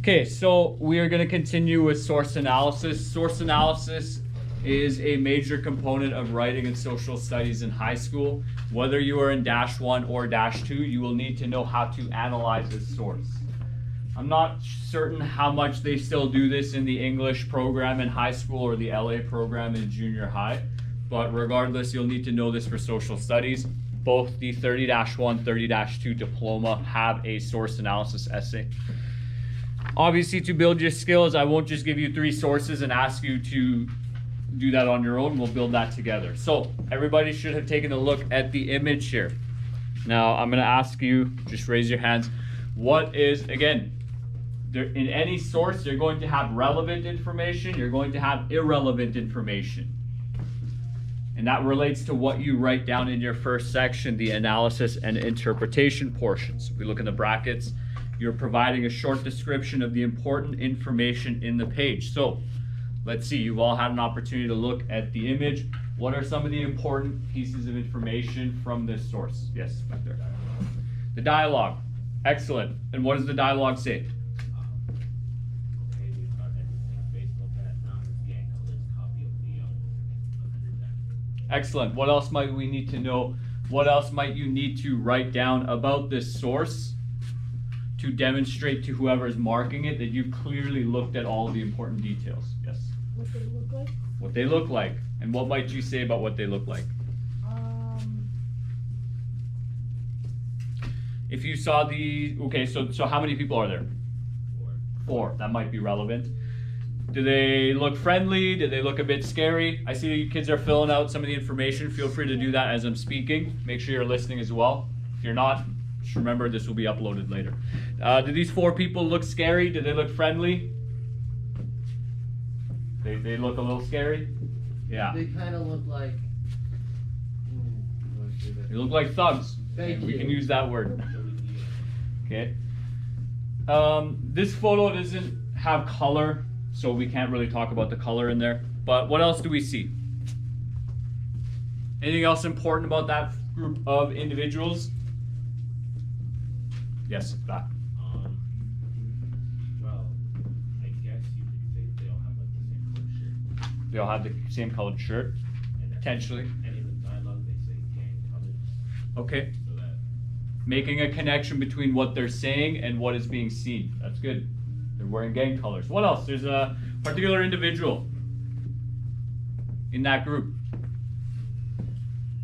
Okay, so we are going to continue with source analysis. Source analysis is a major component of writing and social studies in high school. Whether you are in -1 or -2, you will need to know how to analyze a source. I'm not certain how much they still do this in the English program in high school or the LA program in junior high, but regardless, you'll need to know this for social studies. Both the 30-1, 30-2 diploma have a source analysis essay. Obviously, to build your skills, I won't just give you 3 sources and ask you to do that on your own. We'll build that together. So everybody should have taken a look at the image here. Now, I'm going to ask you, just raise your hands. What is, again, in any source, you're going to have relevant information, you're going to have irrelevant information. And that relates to what you write down in your first section, the analysis and interpretation portions. If we look in the brackets, you're providing a short description of the important information in the page. So let's see, you've all had an opportunity to look at the image. What are some of the important pieces of information from this source? Yes, back there. The dialogue. Excellent. And what does the dialogue say? Excellent. What else might we need to know? What else might you need to write down about this source to demonstrate to whoever's marking it that you've clearly looked at all the important details? Yes? What they look like? What they look like. And what might you say about what they look like? If you saw the, okay, so how many people are there? 4. That might be relevant. Do they look friendly? Do they look a bit scary? I see that you kids are filling out some of the information. Feel free to do that as I'm speaking. Make sure you're listening as well. If you're not, just remember this will be uploaded later. Do these 4 people look scary? Do they look friendly? They look a little scary? Yeah. They kind of look like. They look like thugs. Thank We you. can use that word. Okay. This photo doesn't have color, so we can't really talk about the color in there. But what else do we see? Anything else important about that group of individuals? Yes, back. Well, I guess you could say they all have like the same color shirt. They all have the same colored shirt, And potentially. And in the dialogue they say gang colors. Okay. So that Making a connection between what they're saying and what is being seen. That's good. They're wearing gang colors. What else? There's a particular individual in that group.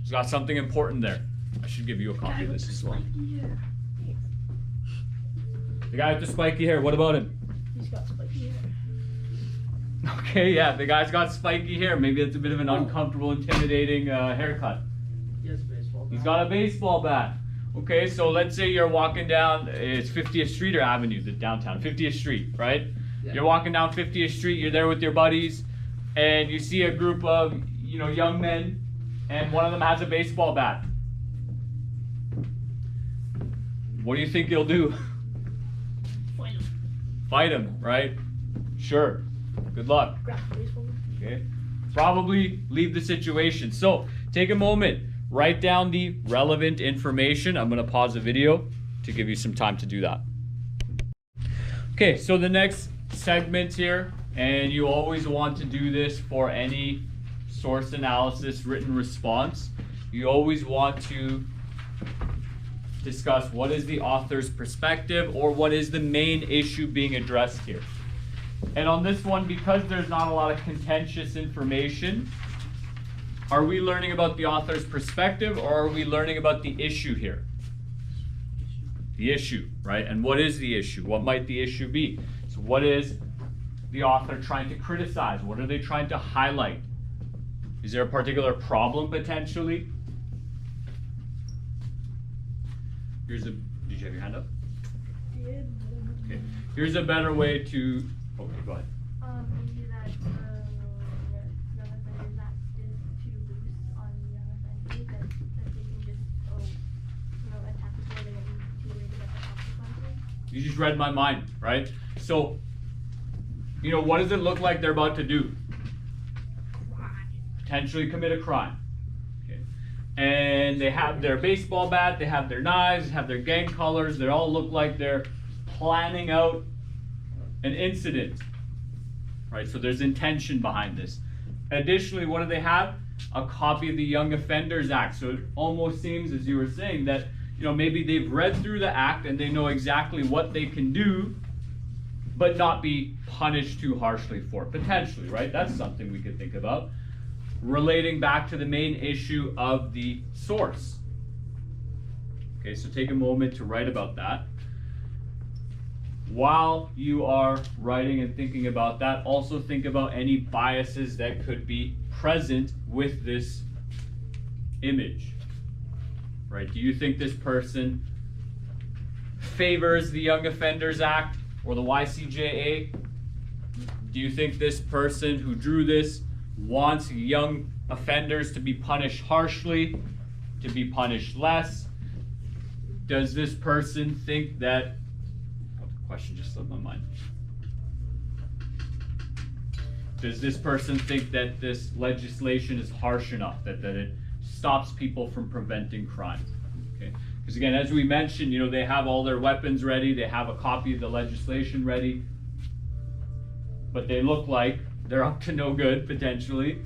He's got something important there. I should give you a copy of this as well. The guy with the spiky hair, what about him? He's got spiky hair. Okay, yeah, the guy's got spiky hair. Maybe it's a bit of an uncomfortable, intimidating haircut. He has a baseball bat. He's got a baseball bat. Okay, so let's say you're walking down, it's 50th Street or Avenue, the downtown, 50th Street, right? Yeah. You're walking down 50th Street, you're there with your buddies, and you see a group of, young men, and one of them has a baseball bat. What do you think you'll do? Fight him. Fight him, right? Sure. Good luck. Grab the baseball bat. Okay. Probably leave the situation. So take a moment, write down the relevant information. I'm going to pause the video to give you some time to do that. Okay, so the next segment here, and you always want to do this for any source analysis written response, you always want to discuss what is the author's perspective or what is the main issue being addressed here. And on this one, because there's not a lot of contentious information, are we learning about the author's perspective or are we learning about the issue here? The issue, right? And what is the issue? What might the issue be? So what is the author trying to criticize? What are they trying to highlight? Is there a particular problem potentially? Did you have your hand up? Did, Okay. Here's a better way to, okay, go ahead. Maybe that young offenders acted too loose on young offenders, that they can just, attack before they get too worried about the consequences. You just read my mind, right? So, what does it look like they're about to do? Potentially commit a crime. Okay. And they have their baseball bat, they have their knives, have their gang colors, they all look like they're planning out an incident, right? So there's intention behind this. Additionally, what do they have? A copy of the Young Offenders Act. So it almost seems, as you were saying, that maybe they've read through the act and they know exactly what they can do, but not be punished too harshly for it, potentially, right? That's something we could think about. Relating back to the main issue of the source. Okay, so take a moment to write about that. While you are writing and thinking about that, also think about any biases that could be present with this image, right? Do you think this person favors the Young Offenders Act or the YCJA? Do you think this person who drew this wants young offenders to be punished harshly, to be punished less? Does this person think that, question just slipped my mind. Does this person think that this legislation is harsh enough, that it stops people from preventing crime? Okay, because again, as we mentioned, they have all their weapons ready, they have a copy of the legislation ready, but they look like they're up to no good, potentially.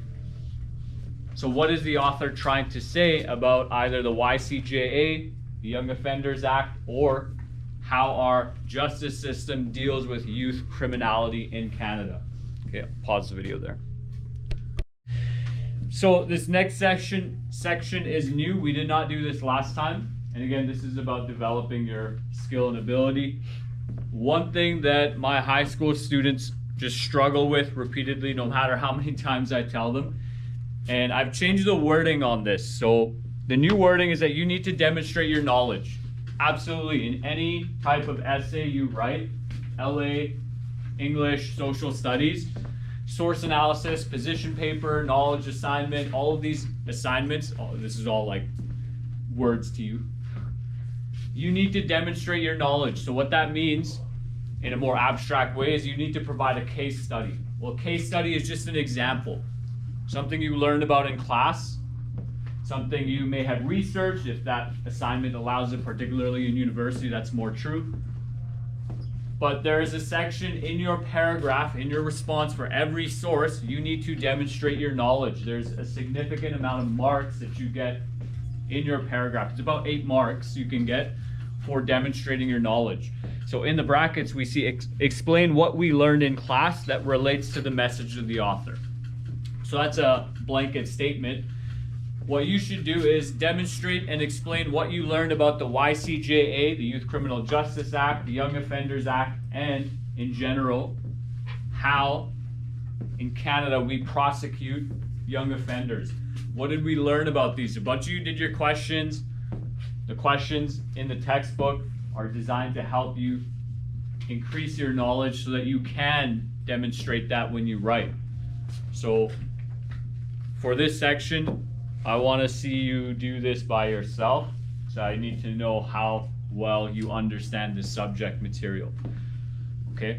So what is the author trying to say about either the YCJA, the Young Offenders Act, or how our justice system deals with youth criminality in Canada? Okay, pause the video there. So this next section is new. We did not do this last time. And again, this is about developing your skill and ability. One thing that my high school students just struggle with repeatedly, no matter how many times I tell them, and I've changed the wording on this. So the new wording is that you need to demonstrate your knowledge. Absolutely, in any type of essay you write, LA, English, social studies, source analysis, position paper, knowledge assignment, all of these assignments, this is all like words to you. You need to demonstrate your knowledge. So what that means in a more abstract way is you need to provide a case study. Well, a case study is just an example. Something you learned about in class, something you may have researched, if that assignment allows it, particularly in university, that's more true. But there is a section in your paragraph, in your response for every source, you need to demonstrate your knowledge. There's a significant amount of marks that you get in your paragraph. It's about 8 marks you can get for demonstrating your knowledge. So in the brackets, we see explain what we learned in class that relates to the message of the author. So that's a blanket statement. What you should do is demonstrate and explain what you learned about the YCJA, the Youth Criminal Justice Act, the Young Offenders Act, and in general, how in Canada we prosecute young offenders. What did we learn about these? A bunch of you did your questions. The questions in the textbook are designed to help you increase your knowledge so that you can demonstrate that when you write. So for this section, I want to see you do this by yourself. So I need to know how well you understand the subject material. Okay?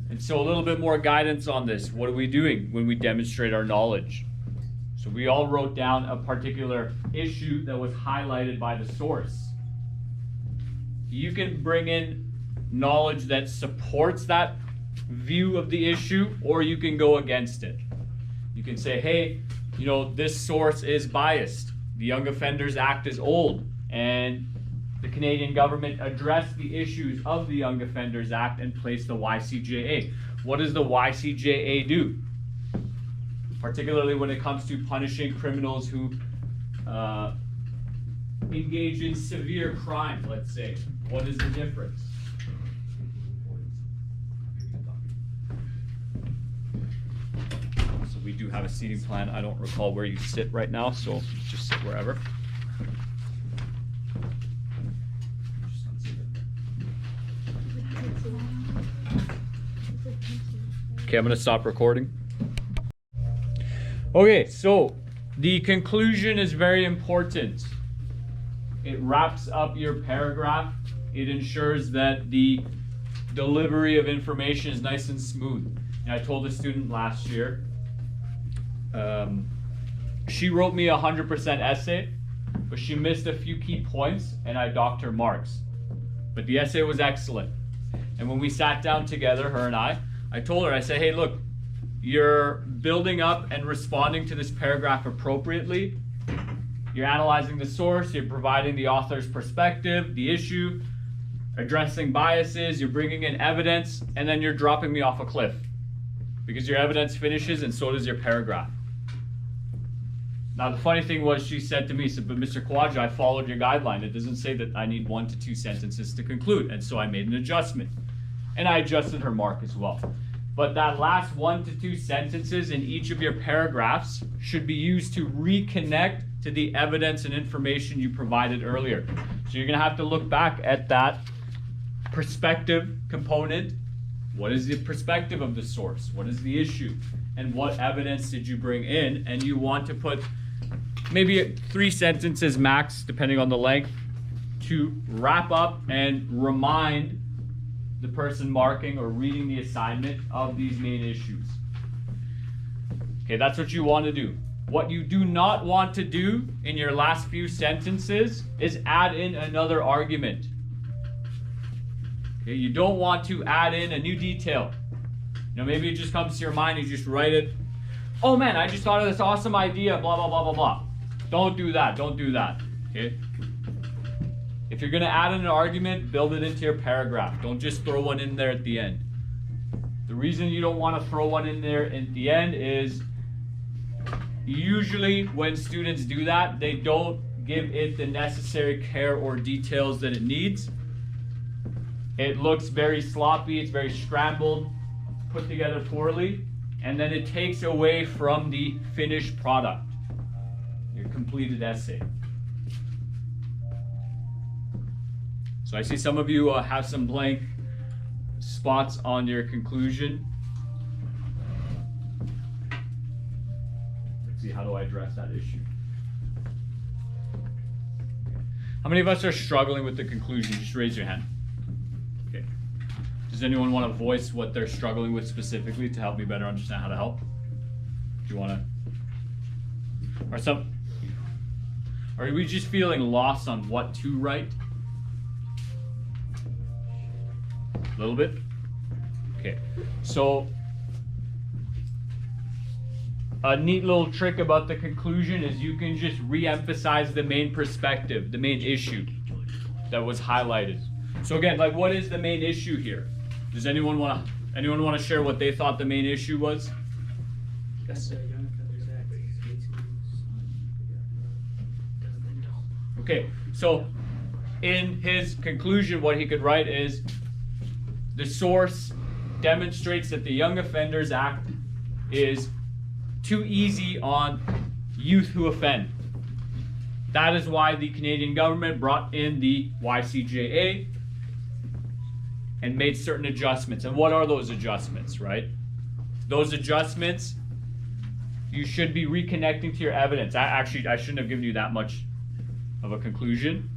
And so a little bit more guidance on this. What are we doing when we demonstrate our knowledge? So we all wrote down a particular issue that was highlighted by the source. You can bring in knowledge that supports that view of the issue, or you can go against it. You can say, hey, this source is biased. The Young Offenders Act is old, and the Canadian government addressed the issues of the Young Offenders Act and placed the YCJA. What does the YCJA do? Particularly when it comes to punishing criminals who engage in severe crime, let's say. What is the difference? So we do have a seating plan. I don't recall where you sit right now, so just sit wherever. Okay, I'm going to stop recording. Okay, so the conclusion is very important. It wraps up your paragraph. It ensures that the delivery of information is nice and smooth. And I told a student last year, she wrote me a 100% essay, but she missed a few key points and I docked her marks. But the essay was excellent. And when we sat down together, her and I told her, I said, hey, look, you're building up and responding to this paragraph appropriately. You're analyzing the source, you're providing the author's perspective, the issue, addressing biases, you're bringing in evidence, and then you're dropping me off a cliff. Because your evidence finishes and so does your paragraph. Now the funny thing was, she said to me, she said, but Mr. Kawaja, I followed your guideline. It doesn't say that I need 1 to 2 sentences to conclude. And so I made an adjustment. And I adjusted her mark as well. But that last 1 to 2 sentences in each of your paragraphs should be used to reconnect to the evidence and information you provided earlier. So you're gonna have to look back at that perspective component. What is the perspective of the source? What is the issue? And what evidence did you bring in? And you want to put maybe 3 sentences max, depending on the length, to wrap up and remind the person marking or reading the assignment of these main issues. Okay, that's what you want to do. What you do not want to do in your last few sentences is add in another argument. Okay, you don't want to add in a new detail. You know, maybe it just comes to your mind, you just write it. Oh man, I just thought of this awesome idea, blah, blah, blah, blah, blah. Don't do that, don't do that, okay? If you're gonna add in an argument, build it into your paragraph. Don't just throw one in there at the end. The reason you don't wanna throw one in there at the end is usually when students do that, they don't give it the necessary care or details that it needs. It looks very sloppy, it's very scrambled, put together poorly, and then it takes away from the finished product, your completed essay. So I see some of you have some blank spots on your conclusion. Let's see, how do I address that issue? How many of us are struggling with the conclusion? Just raise your hand. Okay. Does anyone want to voice what they're struggling with specifically to help me better understand how to help? Do you want to? Are we just feeling lost on what to write? A little bit? Okay. So a neat little trick about the conclusion is you can just re-emphasize the main perspective, the main issue that was highlighted. So again, like, what is the main issue here? Does anyone want to share what they thought the main issue was? Yes. Okay, so in his conclusion, what he could write is, the source demonstrates that the Young Offenders Act is too easy on youth who offend. That is why the Canadian government brought in the YCJA and made certain adjustments. And what are those adjustments, right? Those adjustments, you should be reconnecting to your evidence. I shouldn't have given you that much of a conclusion.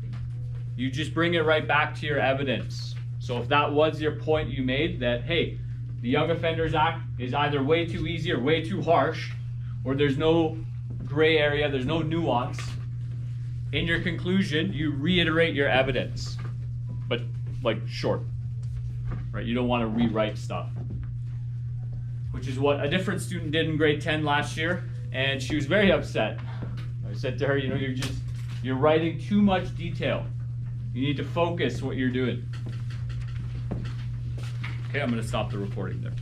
You just bring it right back to your evidence. So if that was your point you made, that, hey, the Young Offenders Act is either way too easy or way too harsh, or there's no gray area, there's no nuance, in your conclusion, you reiterate your evidence, but like short, right? You don't want to rewrite stuff, which is what a different student did in grade 10 last year, and she was very upset. I said to her, you know, you're writing too much detail. You need to focus what you're doing. Okay, I'm going to stop the recording there.